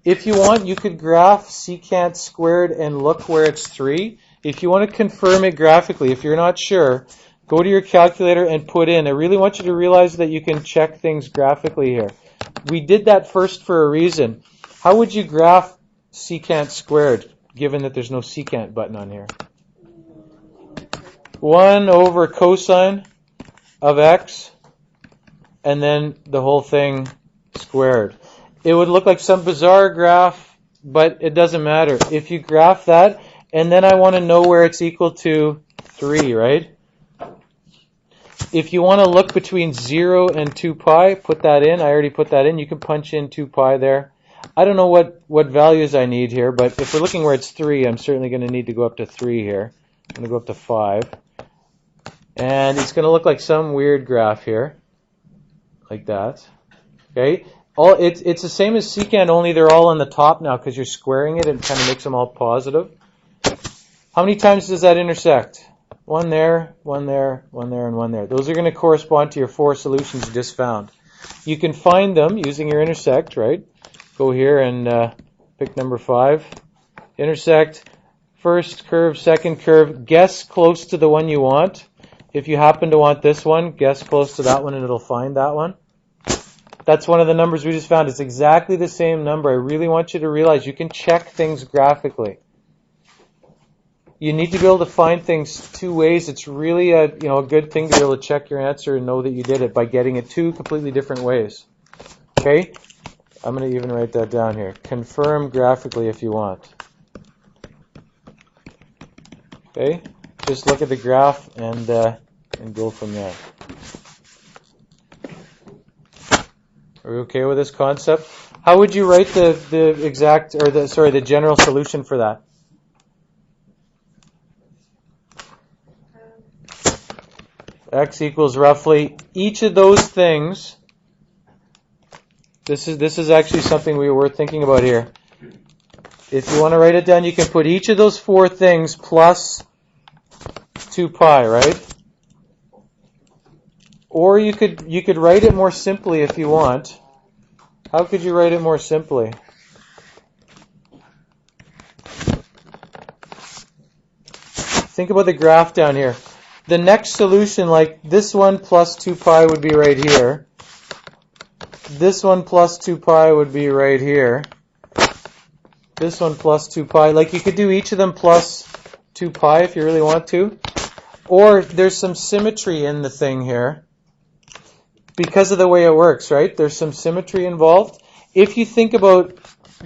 If you want, you could graph secant squared and look where it's 3. If you want to confirm it graphically, if you're not sure, go to your calculator and put in. I really want you to realize that you can check things graphically here. We did that first for a reason. How would you graph secant squared, given that there's no secant button on here? 1 over cosine of x, and then the whole thing squared. It would look like some bizarre graph, but it doesn't matter. If you graph that, and then I want to know where it's equal to 3, right? If you want to look between 0 and 2 pi, put that in. I already put that in. You can punch in 2 pi there. I don't know what values I need here, but if we're looking where it's 3, I'm certainly going to need to go up to 3 here. I'm going to go up to 5. And it's going to look like some weird graph here, like that. Okay? It's the same as secant, only they're all on the top now because you're squaring it and it kind of makes them all positive. How many times does that intersect? 1 there, 1 there, 1 there, and 1 there. Those are going to correspond to your 4 solutions you just found. You can find them using your intersect, right? Go here and pick number 5. Intersect, first curve, second curve. Guess close to the one you want. If you happen to want this one, guess close to that one and it'll find that one. That's one of the numbers we just found. It's exactly the same number. I really want you to realize you can check things graphically. You need to be able to find things 2 ways. It's really a good thing to be able to check your answer and know that you did it by getting it 2 completely different ways. Okay? I'm going to even write that down here. Confirm graphically if you want. Okay? Just look at the graph and go from there. Are we okay with this concept? How would you write the general solution for that? X equals roughly each of those things. This is actually something we were thinking about here. If you want to write it down, you can put each of those 4 things plus 2 pi, right? Or you could write it more simply if you want. How could you write it more simply? Think about the graph down here. The next solution, like this one plus 2 pi would be right here. This one plus 2 pi would be right here. This one plus 2 pi. Like you could do each of them plus 2 pi if you really want to. Or there's some symmetry in the thing here. Because of the way it works, right? There's some symmetry involved. If you think about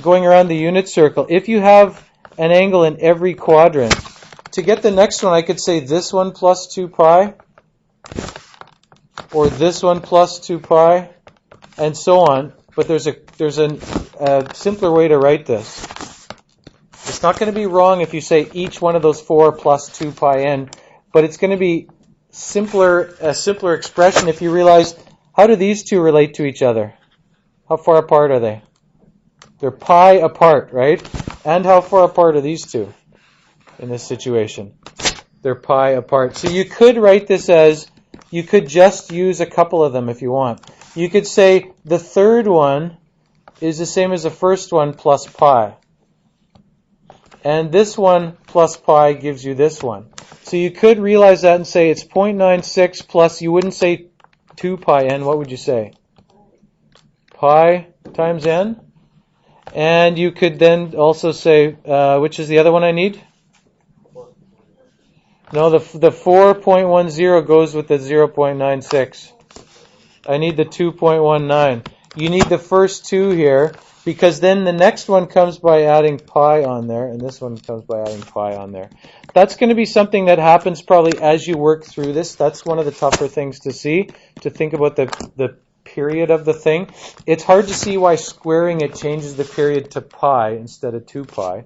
going around the unit circle, if you have an angle in every quadrant, to get the next one, I could say this one plus 2 pi, or this one plus 2 pi, and so on. But there's a simpler way to write this. It's not going to be wrong if you say each one of those 4 plus 2 pi n, but it's going to be a simpler expression if you realize, how do these two relate to each other? How far apart are they? They're pi apart, right? And how far apart are these two in this situation? They're pi apart. So you could write this as, you could just use a couple of them if you want. You could say the third one is the same as the first one plus pi. And this one plus pi gives you this one. So you could realize that and say it's 0.96 plus, you wouldn't say 2 pi n, what would you say? Pi times n. And you could then also say, which is the other one I need? No, the 4.10 goes with the 0.96. I need the 2.19. You need the first 2 here, because then the next one comes by adding pi on there, and this one comes by adding pi on there. That's going to be something that happens probably as you work through this. That's one of the tougher things to see, to think about the period of the thing. It's hard to see why squaring it changes the period to pi instead of 2 pi,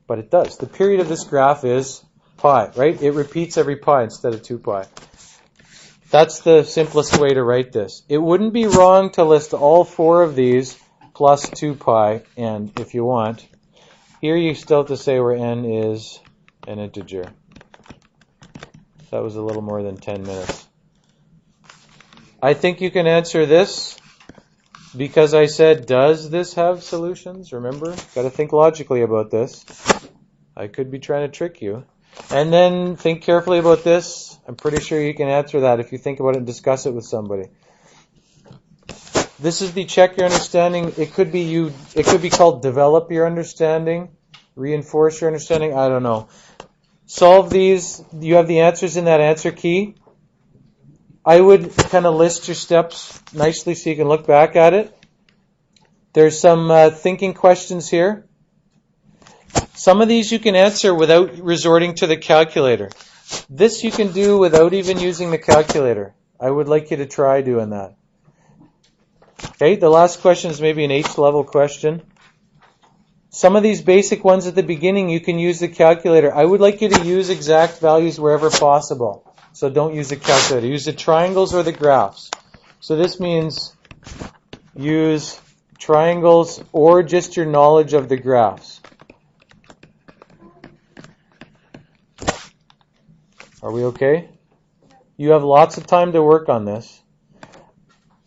but it does. The period of this graph is pi, right? It repeats every pi instead of 2 pi. That's the simplest way to write this. It wouldn't be wrong to list all 4 of these plus 2 pi n if you want. Here you still have to say where n is an integer. That was a little more than 10 minutes. I think you can answer this Because I said, does this have solutions? Remember? Got to think logically about this. I could be trying to trick you. And then think carefully about this. I'm pretty sure you can answer that if you think about it and discuss it with somebody. This is the check your understanding. It could be called develop your understanding, reinforce your understanding. I don't know. Solve these. You have the answers in that answer key. I would kind of list your steps nicely so you can look back at it. There's some thinking questions here. Some of these you can answer without resorting to the calculator. This you can do without even using the calculator. I would like you to try doing that. Okay, the last question is maybe an 8th level question. Some of these basic ones at the beginning you can use the calculator. I would like you to use exact values wherever possible. So don't use the calculator. Use the triangles or the graphs. So this means use triangles or just your knowledge of the graphs. Are we okay? You have lots of time to work on this.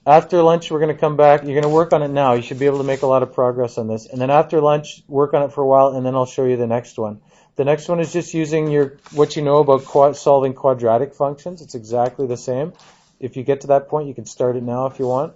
After lunch, we're going to come back. You're going to work on it now. You should be able to make a lot of progress on this. And then after lunch, work on it for a while, and then I'll show you the next one. The next one is just using what you know about solving quadratic functions. It's exactly the same. If you get to that point, you can start it now if you want.